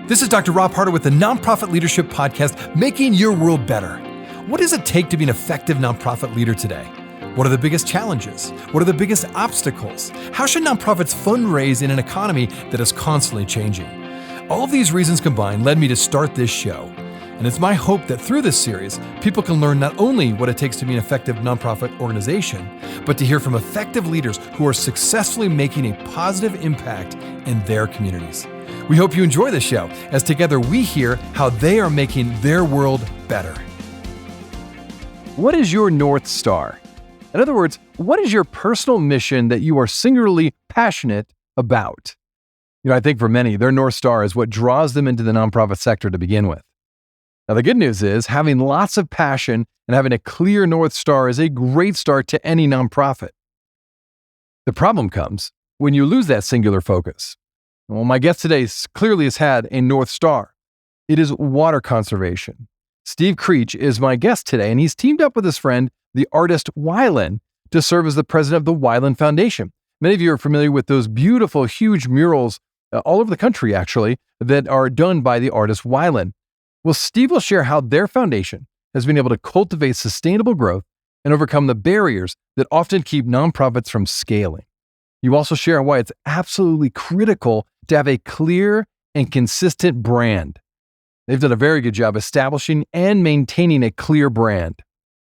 This is Dr. Rob Harder with the Nonprofit Leadership Podcast, Making Your World Better. What does it take to be an effective nonprofit leader today? What are the biggest challenges? What are the biggest obstacles? How should nonprofits fundraise in an economy that is constantly changing? All of these reasons combined led me to start this show. And it's my hope that through this series, people can learn not only what it takes to be an effective nonprofit organization, but to hear from effective leaders who are successfully making a positive impact in their communities. We hope you enjoy the show as together we hear how they are making their world better. What is your North Star? In other words, what is your personal mission that you are singularly passionate about? I think for many, their North Star is what draws them into the nonprofit sector to begin with. Now, the good news is having lots of passion and having a clear North Star is a great start to any nonprofit. The problem comes when you lose that singular focus. Well, my guest today clearly has had a North Star. It is water conservation. Steve Creech is my guest today, and he's teamed up with his friend, the artist Wyland, to serve as the president of the Wyland Foundation. Many of you are familiar with those beautiful, huge murals all over the country, actually, that are done by the artist Wyland. Well, Steve will share how their foundation has been able to cultivate sustainable growth and overcome the barriers that often keep nonprofits from scaling. You also share why it's absolutely critical to have a clear and consistent brand. They've done a very good job establishing and maintaining a clear brand.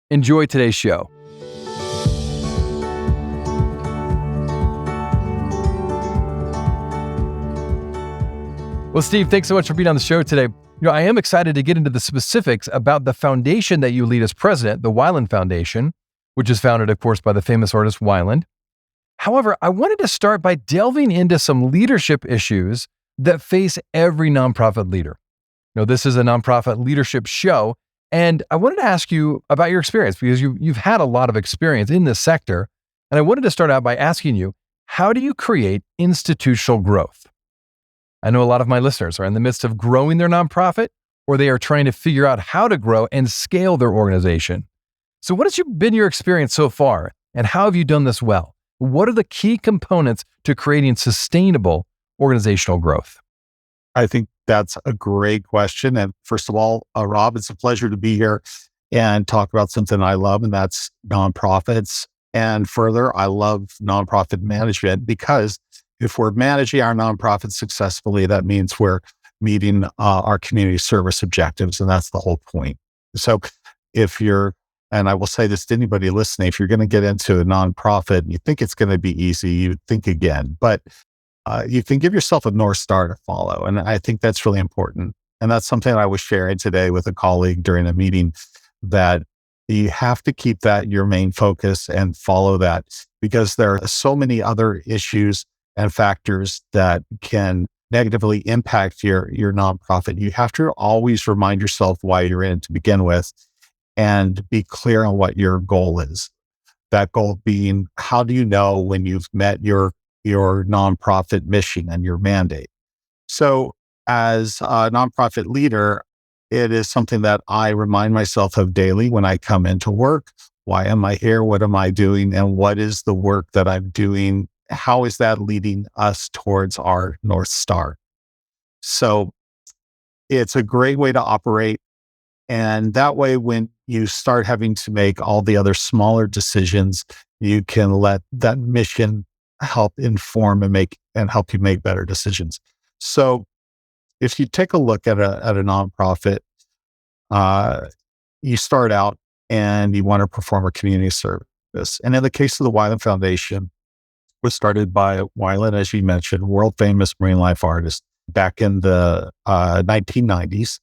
Enjoy today's show. Well, Steve, thanks so much for being on the show today. I am excited to get into the specifics about the foundation that you lead as president, the Wyland Foundation, which is founded, of course, by the famous artist Wyland. However, I wanted to start by delving into some leadership issues that face every nonprofit leader. This is a nonprofit leadership show, and I wanted to ask you about your experience because you've had a lot of experience in this sector, and I wanted to start out by asking you, how do you create institutional growth? I know a lot of my listeners are in the midst of growing their nonprofit, or they are trying to figure out how to grow and scale their organization. So what has been your experience so far, and how have you done this well? What are the key components to creating sustainable organizational growth? I think that's a great question. And first of all, Rob, it's a pleasure to be here and talk about something I love, and that's nonprofits. And further, I love nonprofit management because if we're managing our nonprofit successfully, that means we're meeting our community service objectives. And that's the whole point. So and I will say this to anybody listening, if you're going to get into a nonprofit and you think it's going to be easy, you think again, but you can give yourself a North Star to follow. And I think that's really important. And that's something I was sharing today with a colleague during a meeting, that you have to keep that your main focus and follow that, because there are so many other issues and factors that can negatively impact your nonprofit. You have to always remind yourself why you're in it to begin with, and be clear on what your goal is. That goal being, how do you know when you've met your nonprofit mission and your mandate? So as a nonprofit leader, it is something that I remind myself of daily when I come into work. Why am I here? What am I doing? And what is the work that I'm doing? How is that leading us towards our North Star? So it's a great way to operate. And that way, when you start having to make all the other smaller decisions, you can let that mission help inform and help you make better decisions. So if you take a look at a nonprofit, you start out and you want to perform a community service. And in the case of the Wyland Foundation, was started by Wyland, as you mentioned, world famous marine life artist back in the 1990s.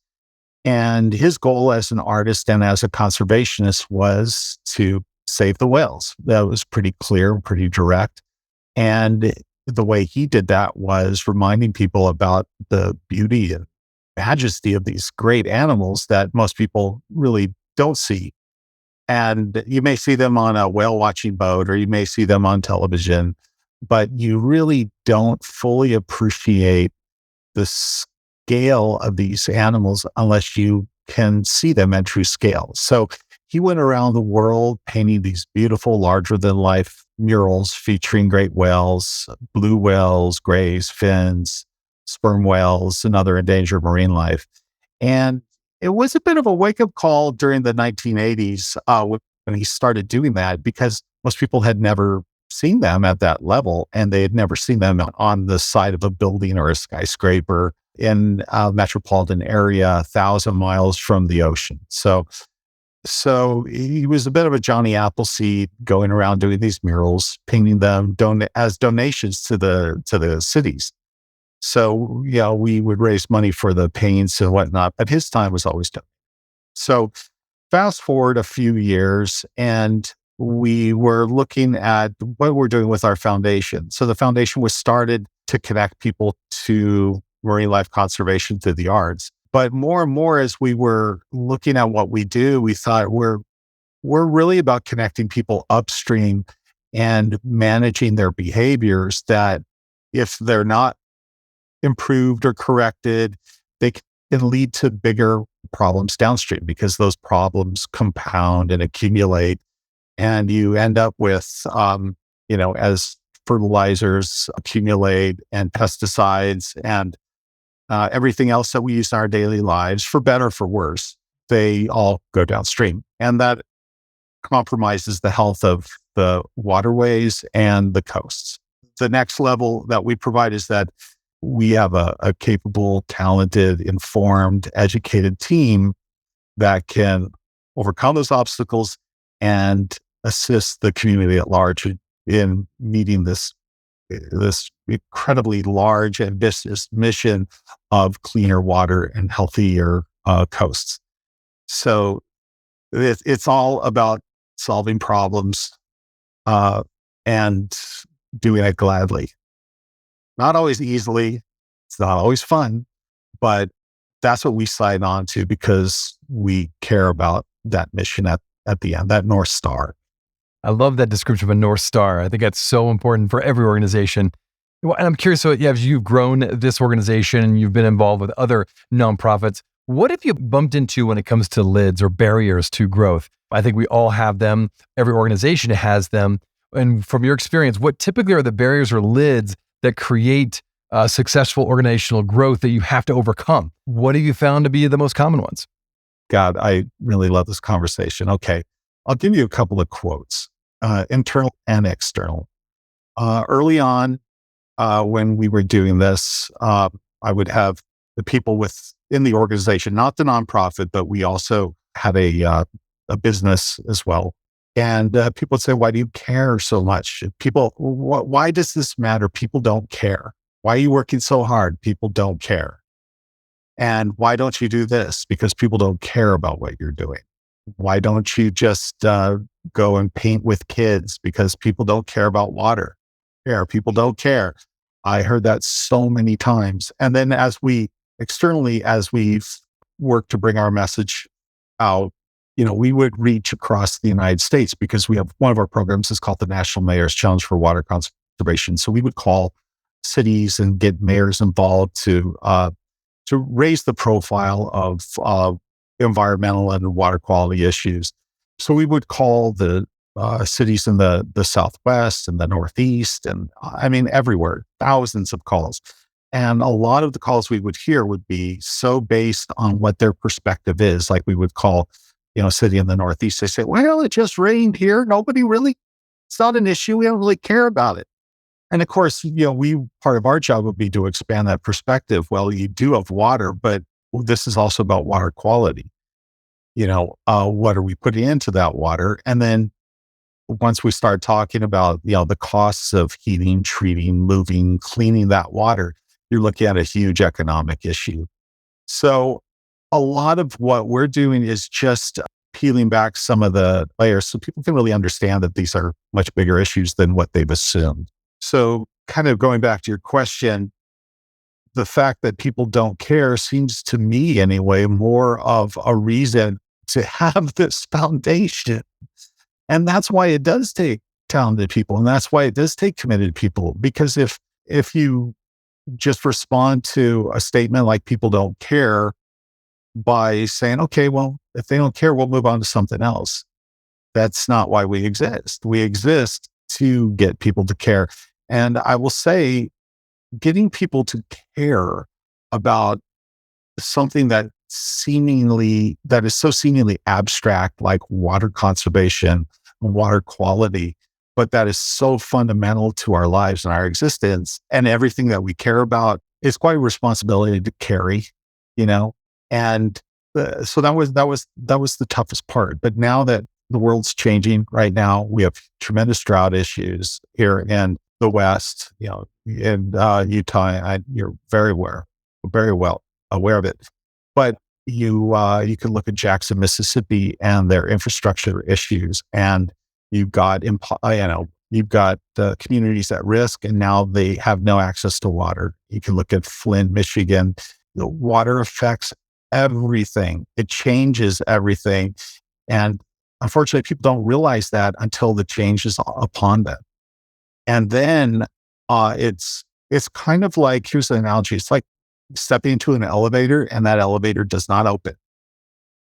And his goal as an artist and as a conservationist was to save the whales. That was pretty clear, pretty direct. And the way he did that was reminding people about the beauty and majesty of these great animals that most people really don't see. And you may see them on a whale watching boat, or you may see them on television, but you really don't fully appreciate the scale of these animals unless you can see them at true scale. So he went around the world painting these beautiful, larger than life murals featuring great whales, blue whales, grays, fins, sperm whales, and other endangered marine life. And it was a bit of a wake-up call during the 1980s when he started doing that, because most people had never seen them at that level, and they had never seen them on the side of a building or a skyscraper in a metropolitan area, 1,000 miles from the ocean. So he was a bit of a Johnny Appleseed, going around doing these murals, painting them as donations to the cities. So, we would raise money for the paints and whatnot, but his time was always done. So fast forward a few years, and we were looking at what we're doing with our foundation. So the foundation was started to connect people to marine life conservation through the arts. But more and more, as we were looking at what we do, we thought we're really about connecting people upstream and managing their behaviors, that if they're not improved or corrected, they can lead to bigger problems downstream, because those problems compound and accumulate, and you end up with, as fertilizers accumulate and pesticides and everything else that we use in our daily lives, for better or for worse, they all go downstream. And that compromises the health of the waterways and the coasts. The next level that we provide is that we have a capable, talented, informed, educated team that can overcome those obstacles and assist the community at large in meeting this incredibly large and ambitious mission of cleaner water and healthier coasts. So it's all about solving problems and doing it gladly. Not always easily, it's not always fun, but that's what we sign on to, because we care about that mission at the end, that North Star. I love that description of a North Star. I think that's so important for every organization. Well, and I'm curious, so as you've grown this organization and you've been involved with other nonprofits, what have you bumped into when it comes to lids or barriers to growth? I think we all have them. Every organization has them. And from your experience, what typically are the barriers or lids that create successful organizational growth that you have to overcome? What have you found to be the most common ones? God, I really love this conversation. Okay, I'll give you a couple of quotes, internal and external. Early on, when we were doing this, I would have the people within the organization, not the nonprofit, but we also had a business as well. And people would say, "Why do you care so much?" People, why does this matter? People don't care. Why are you working so hard? People don't care. And why don't you do this? Because people don't care about what you're doing. Why don't you just go and paint with kids? Because people don't care about water. People don't care. I heard that so many times. And then as we've worked to bring our message out, we would reach across the United States, because we have one of our programs is called the National Mayor's Challenge for Water Conservation. So we would call cities and get mayors involved to raise the profile of environmental and water quality issues. So we would call the cities in the Southwest and the Northeast, and everywhere, thousands of calls. And a lot of the calls we would hear would be so based on what their perspective is. Like we would call, a city in the Northeast. They say, "Well, it just rained here. It's not an issue. We don't really care about it." And of course, part of our job would be to expand that perspective. Well, you do have water, but this is also about water quality. What are we putting into that water? And then once we start talking about, the costs of heating, treating, moving, cleaning that water, you're looking at a huge economic issue. So a lot of what we're doing is just peeling back some of the layers so people can really understand that these are much bigger issues than what they've assumed. So kind of going back to your question, the fact that people don't care seems to me anyway more of a reason to have this foundation. And that's why it does take talented people. And that's why it does take committed people. Because if you just respond to a statement like people don't care by saying, "Okay, well, if they don't care, we'll move on to something else." That's not why we exist. We exist to get people to care. And I will say, getting people to care about something that is so seemingly abstract, like water conservation and water quality, but that is so fundamental to our lives and our existence and everything that we care about is quite a responsibility to carry, you know? And so that was the toughest part. But now that the world's changing right now, we have tremendous drought issues here in the West, in Utah. You're very well aware of it. But you can look at Jackson, Mississippi, and their infrastructure issues, and you've got you've got communities at risk, and now they have no access to water. You can look at Flint, Michigan. The water affects everything; it changes everything, and unfortunately, people don't realize that until the change is upon them. And then it's kind of like, here's the analogy: it's like stepping into an elevator and that elevator does not open.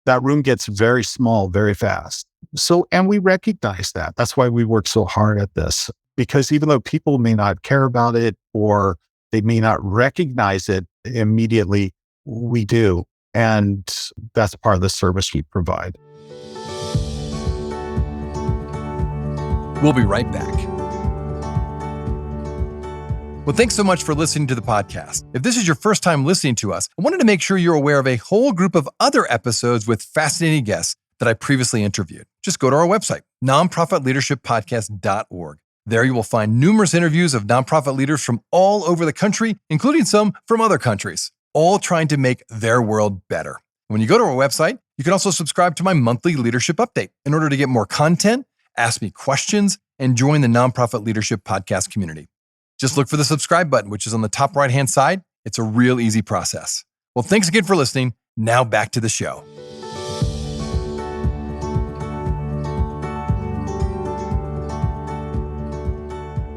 That room gets very small very fast. So, and we recognize that. That's why we work so hard at this, because even though people may not care about it or they may not recognize it immediately, we do. And that's part of the service we provide. We'll be right back. Well, thanks so much for listening to the podcast. If this is your first time listening to us, I wanted to make sure you're aware of a whole group of other episodes with fascinating guests that I previously interviewed. Just go to our website, nonprofitleadershippodcast.org. There you will find numerous interviews of nonprofit leaders from all over the country, including some from other countries, all trying to make their world better. When you go to our website, you can also subscribe to my monthly leadership update in order to get more content, ask me questions, and join the Nonprofit Leadership Podcast community. Just look for the subscribe button, which is on the top right-hand side. It's a real easy process. Well, thanks again for listening. Now back to the show.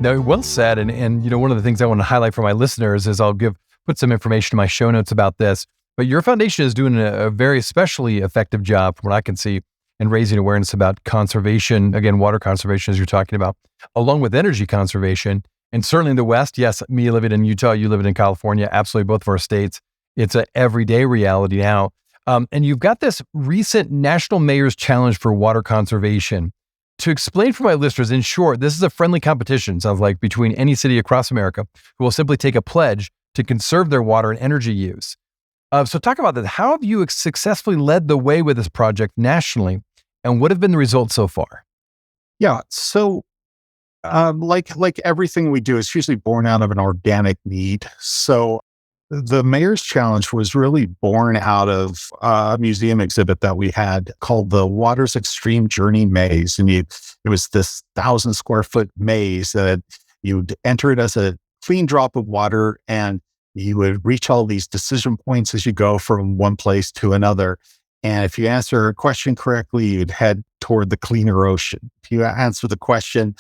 No, well said. And one of the things I want to highlight for my listeners is I'll put some information in my show notes about this. But your foundation is doing a very especially effective job, from what I can see, in raising awareness about conservation, again, water conservation, as you're talking about, along with energy conservation. And certainly in the West, yes, me living in Utah, you living in California, absolutely both of our states, it's an everyday reality now. And you've got this recent National Mayor's Challenge for Water Conservation. To explain for my listeners, in short, this is a friendly competition, sounds like, between any city across America who will simply take a pledge to conserve their water and energy use. So talk about that. How have you successfully led the way with this project nationally, and what have been the results so far? Yeah, so like everything we do, it's usually born out of an organic need. So the Mayor's Challenge was really born out of a museum exhibit that we had called the Water's Extreme Journey Maze. And it was this 1,000 square foot maze that you'd enter it as a clean drop of water, and you would reach all these decision points as you go from one place to another. And if you answer a question correctly, you'd head toward the cleaner ocean. If you answer the question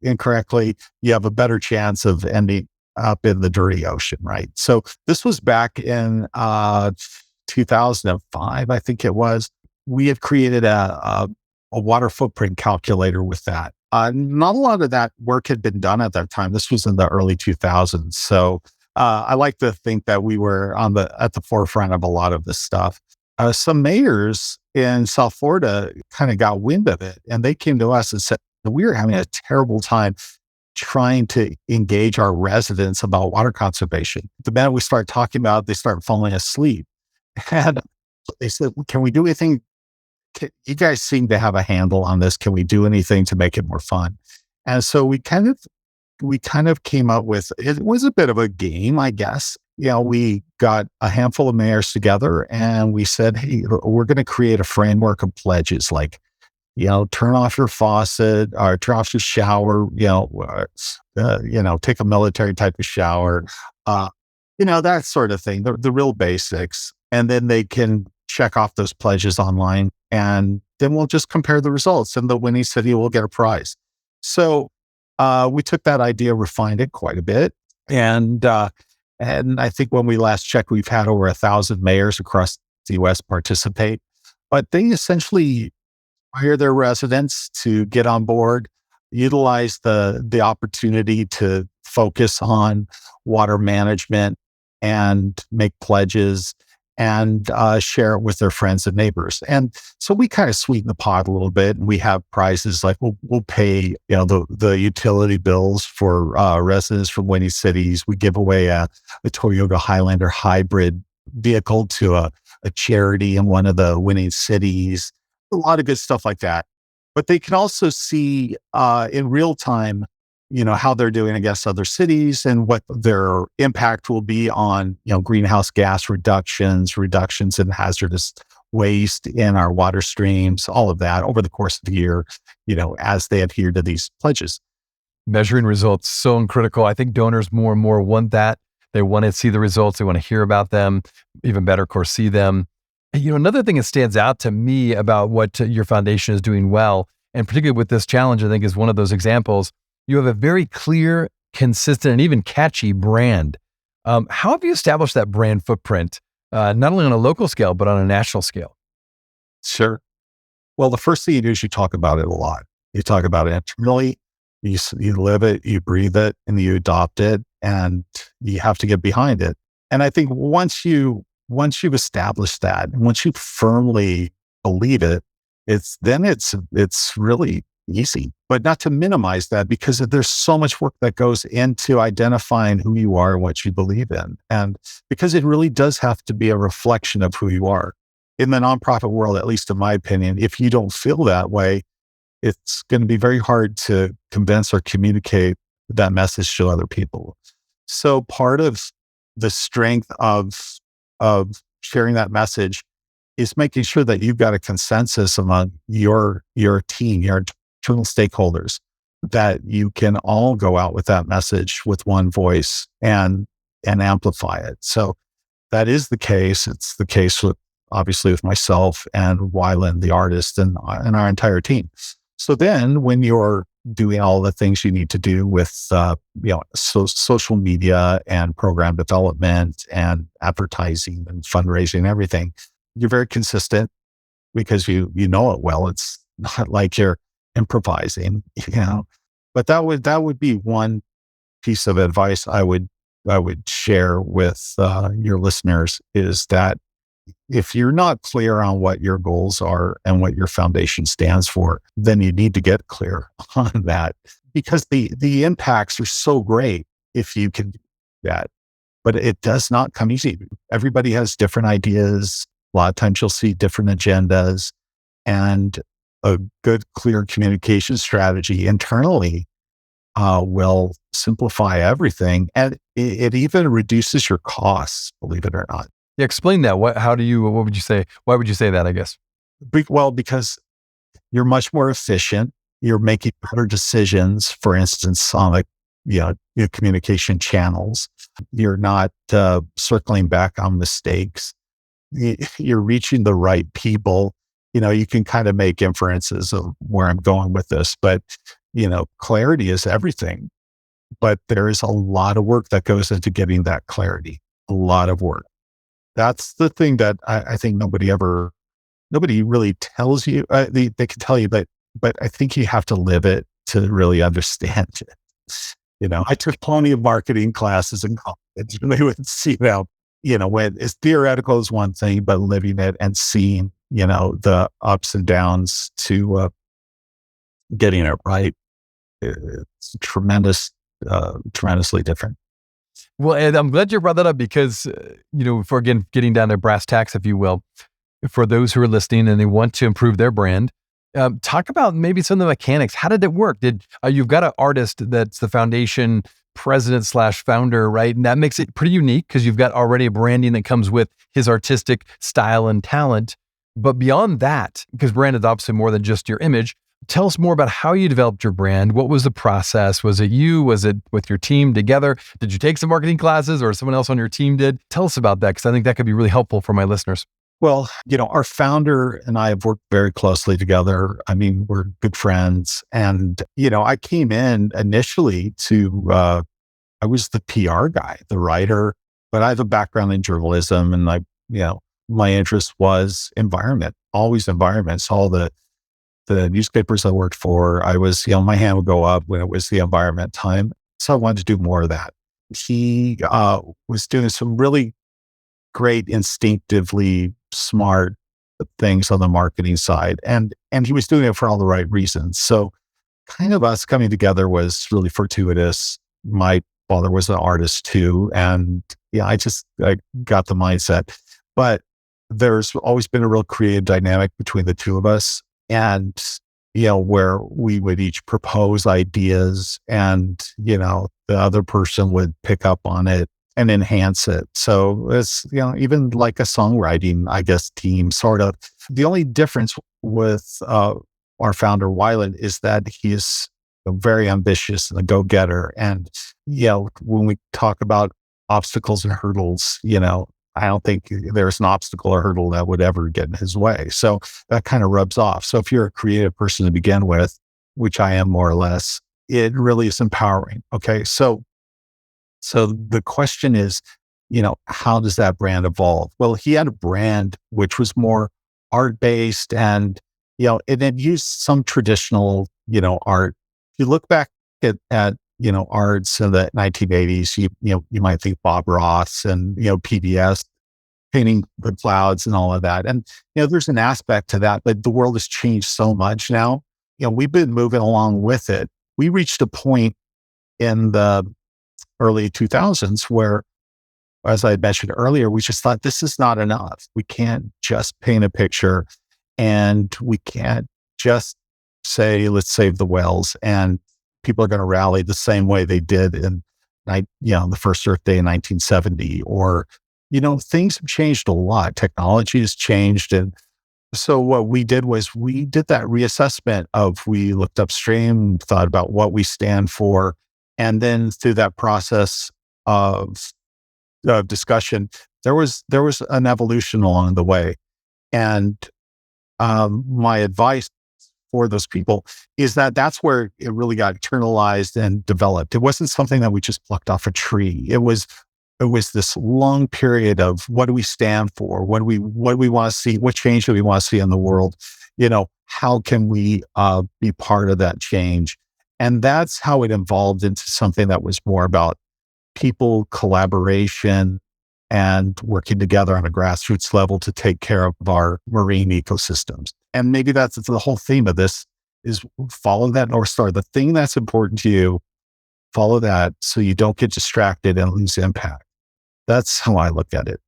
incorrectly, you have a better chance of ending up in the dirty ocean, right? So this was back in 2005, I think it was. We had created a water footprint calculator with that. Not a lot of that work had been done at that time. This was in the early 2000s. So I like to think that we were at the forefront of a lot of this stuff. Some mayors in South Florida kind of got wind of it, and they came to us and said, we were having a terrible time trying to engage our residents about water conservation. The minute we start talking about it, they start falling asleep. And they said, can we do anything? You guys seem to have a handle on this. Can we do anything to make it more fun? And so we kind of came up with, it was a bit of a game, I guess. We got a handful of mayors together and we said, hey, we're going to create a framework of pledges, like, turn off your faucet or turn off your shower, take a military type of shower, that sort of thing, the real basics. And then they can check off those pledges online, and then we'll just compare the results, and the winning city will get a prize. So we took that idea, refined it quite a bit. And I think when we last checked, we've had over 1,000 mayors across the U.S. participate, but they essentially hire their residents to get on board. utilize the opportunity to focus on water management and make pledges and share it with their friends and neighbors. And so we kind of sweeten the pot a little bit. And we have prizes like we'll pay the utility bills for residents from winning cities. We give away a Toyota Highlander hybrid vehicle to a charity in one of the winning cities. A lot of good stuff like that. But they can also see in real time, how they're doing against other cities and what their impact will be on, greenhouse gas reductions in hazardous waste in our water streams, all of that over the course of the year, as they adhere to these pledges. Measuring results, so critical. I think donors more and more want that. They want to see the results. They want to hear about them. Even better, of course, see them. Another thing that stands out to me about what your foundation is doing well, and particularly with this challenge, I think is one of those examples. You have a very clear, consistent, and even catchy brand. How have you established that brand footprint, not only on a local scale, but on a national scale? Sure. Well, the first thing you do is you talk about it a lot. You talk about it internally, you live it, you breathe it, and you adopt it, and you have to get behind it. And I think once you've established that, and once you firmly believe it, it's really easy. But not to minimize that, because there's so much work that goes into identifying who you are and what you believe in. And because it really does have to be a reflection of who you are. In the nonprofit world, at least in my opinion, if you don't feel that way, it's going to be very hard to convince or communicate that message to other people. So part of the strength of sharing that message is making sure that you've got a consensus among your team, your internal stakeholders, that you can all go out with that message with one voice and amplify it. So that is the case. It's the case obviously with myself and Wyland, the artist, and our entire team. So then when you're doing all the things you need to do with social media and program development and advertising and fundraising and everything, you're very consistent because you know it well. It's not like you're improvising, But that would be one piece of advice I would share with your listeners, is that if you're not clear on what your goals are and what your foundation stands for, then you need to get clear on that, because the impacts are so great if you can do that. But it does not come easy. Everybody has different ideas. A lot of times you'll see different agendas, and a good, clear communication strategy internally will simplify everything. And it even reduces your costs, believe it or not. Yeah, explain that. What would you say? Why would you say that, I guess? Well, because you're much more efficient. You're making better decisions, for instance, on your communication channels. You're not circling back on mistakes. You're reaching the right people. You can kind of make inferences of where I'm going with this, but clarity is everything. But there is a lot of work that goes into getting that clarity. A lot of work. That's the thing that I think nobody really tells you. They can tell you, but I think you have to live it to really understand it. I took plenty of marketing classes in college, and they would see when it's theoretical is one thing, but living it and seeing, the ups and downs to getting it right, it's tremendously different. Well, and I'm glad you brought that up because, for again, getting down to brass tacks, if you will, for those who are listening and they want to improve their brand, talk about maybe some of the mechanics. How did it work? You've got an artist that's the foundation president/founder, right? And that makes it pretty unique because you've got already a branding that comes with his artistic style and talent. But beyond that, because brand is obviously more than just your image, tell us more about how you developed your brand. What was the process? Was it you? Was it with your team together? Did you take some marketing classes or someone else on your team did? Tell us about that, because I think that could be really helpful for my listeners. Well, our founder and I have worked very closely together. I mean, we're good friends. And, I came in initially I was the PR guy, the writer, but I have a background in journalism, and my interest was environment, always environments, all the the newspapers I worked for, I was, my hand would go up when it was the environment time. So I wanted to do more of that. He was doing some really great, instinctively smart things on the marketing side. And he was doing it for all the right reasons. So kind of us coming together was really fortuitous. My father was an artist too. And I got the mindset. But there's always been a real creative dynamic between the two of us. And, where we would each propose ideas and, the other person would pick up on it and enhance it. So it's, even like a songwriting, I guess, team sort of. The only difference with our founder, Wyland, is that he is very ambitious and a go-getter. And, when we talk about obstacles and hurdles, I don't think there's an obstacle or hurdle that would ever get in his way. So that kind of rubs off. So if you're a creative person to begin with, which I am more or less, it really is empowering. Okay. So the question is, how does that brand evolve? Well, he had a brand which was more art-based and, it had used some traditional, art. If you look back at arts in the 1980s, you might think Bob Ross and, PBS, painting the clouds and all of that. And, there's an aspect to that, but the world has changed so much now. We've been moving along with it. We reached a point in the early 2000s where, as I mentioned earlier, we just thought this is not enough. We can't just paint a picture and we can't just say, let's save the whales and people are going to rally the same way they did in, the first Earth Day in 1970, or, things have changed a lot. Technology has changed. And so what we did was we did that reassessment we looked upstream, thought about what we stand for. And then through that process of discussion, there was an evolution along the way. And my advice for those people is that that's where it really got internalized and developed. It wasn't something that we just plucked off a tree. It was this long period of what do we stand for? What do we want to see? What change do we want to see in the world? How can we be part of that change? And that's how it evolved into something that was more about people, collaboration, and working together on a grassroots level to take care of our marine ecosystems. And maybe that's the whole theme of this is follow that North Star. The thing that's important to you, follow that so you don't get distracted and lose impact. That's how I look at it.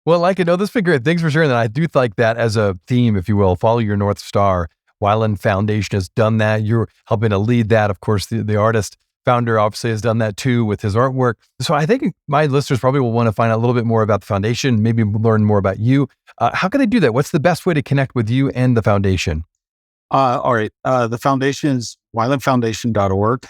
Well, this has been great. Thanks for sharing that. I do like that as a theme, if you will. Follow your North Star. Wyland Foundation has done that. You're helping to lead that. Of course, the artist founder obviously has done that too with his artwork. So I think my listeners probably will want to find out a little bit more about the foundation, maybe learn more about you. How can they do that? What's the best way to connect with you and the foundation? All right. The foundation is wylandfoundation.org.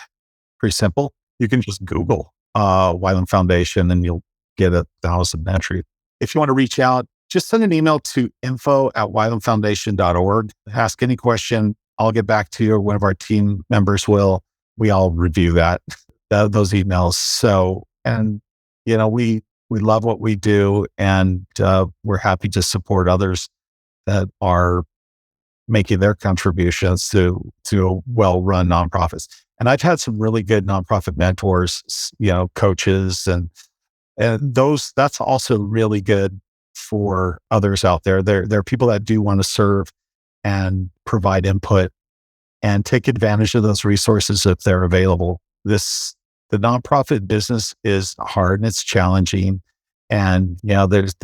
Pretty simple. You can just Google Wyland Foundation and you'll get 1,000 entries. If you want to reach out, just send an email to info@wylandfoundation.org. Ask any question. I'll get back to you, or one of our team members will. We all review those emails. So, and, we love what we do and we're happy to support others that are making their contributions to well-run nonprofits. And I've had some really good nonprofit mentors, coaches, and that's also really good for others out there. There are people that do want to serve and provide input and take advantage of those resources if they're available. The nonprofit business is hard and it's challenging. And, there's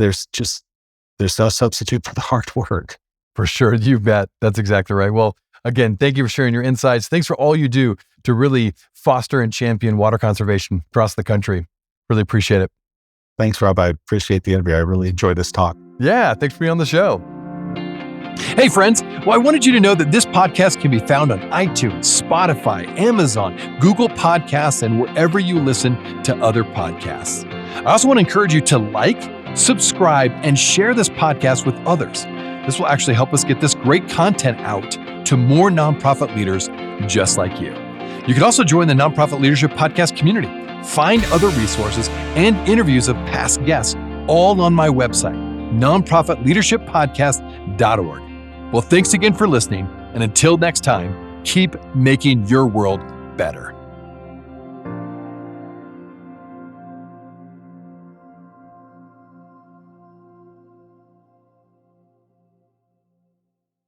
no substitute for the hard work. For sure. You bet. That's exactly right. Well, again, thank you for sharing your insights. Thanks for all you do to really foster and champion water conservation across the country. Really appreciate it. Thanks, Rob. I appreciate the interview. I really enjoyed this talk. Yeah. Thanks for being on the show. Hey, friends. Well, I wanted you to know that this podcast can be found on iTunes, Spotify, Amazon, Google Podcasts, and wherever you listen to other podcasts. I also want to encourage you to like, subscribe, and share this podcast with others. This will actually help us get this great content out to more nonprofit leaders just like you. You can also join the Nonprofit Leadership Podcast community. Find other resources and interviews of past guests all on my website, nonprofitleadershippodcast.org. Well, thanks again for listening, And until next time, keep making your world better.